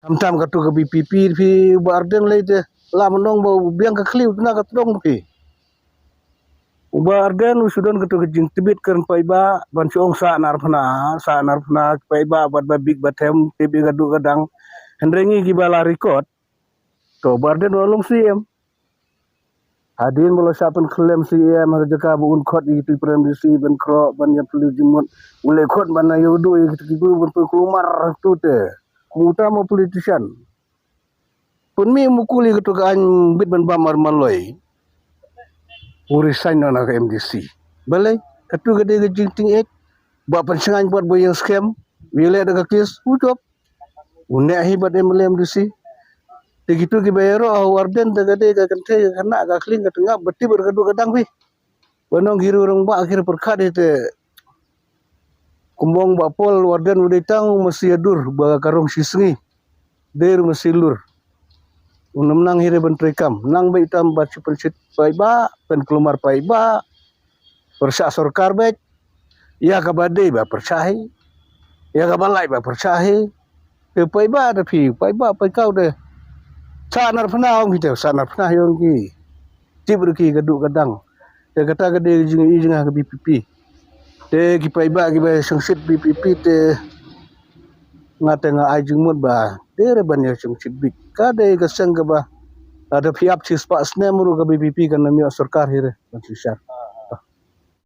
Tam ka tu ka BPP phi bardeng le te la menong bau biang ka kliu na ka tong phi bardeng sudan ka tu ka jing tibit kan pai ba ban chong sa nar phna pai ba bat ba big batem tibi ka du ka dang hendrengi ki bala record to bardeng walung CM hadin bola sapen klem CM har jaka bu un khot itu prem di si ben kro ban ya pelu jimut ule khot ban na yudu ki bu ben kelumar tu te utama politician pun mi mukuli ketu ka an bit ban bamar maloi urisan na ka MDC balai ketu gede ke jingting ek ba pensengan buat boyang scam wile da ka kes ucop une hibat MDC begitu ki bayaro warden da gede ka kente kana ka kling ka tengah beti berkedu kadang pi banong giru rong ba akhir perkhat ite kumbong ba pol warden udetang mesti adur ba karong sisngi der mesti lur unam nang hire ben trekam nang ba itam ba pensit pai ba pen kelumar pai ba persa sorkar bet ya ka bade ba persahi ya ka balai ba persahi te pai ba da phi pai ba pai kau de sanar phna ong hite sanar phna yong ki tibru ki gadu kadang te kata gade jing jing ka BPP te ki pai ba ki ba sengsit BPP te ngate nga ai jing mut ba dere ban ya sengsit bik kade ka sang ka ba ada pihak cis pak sne muru ka BPP kan nami sarkar hire ban sisar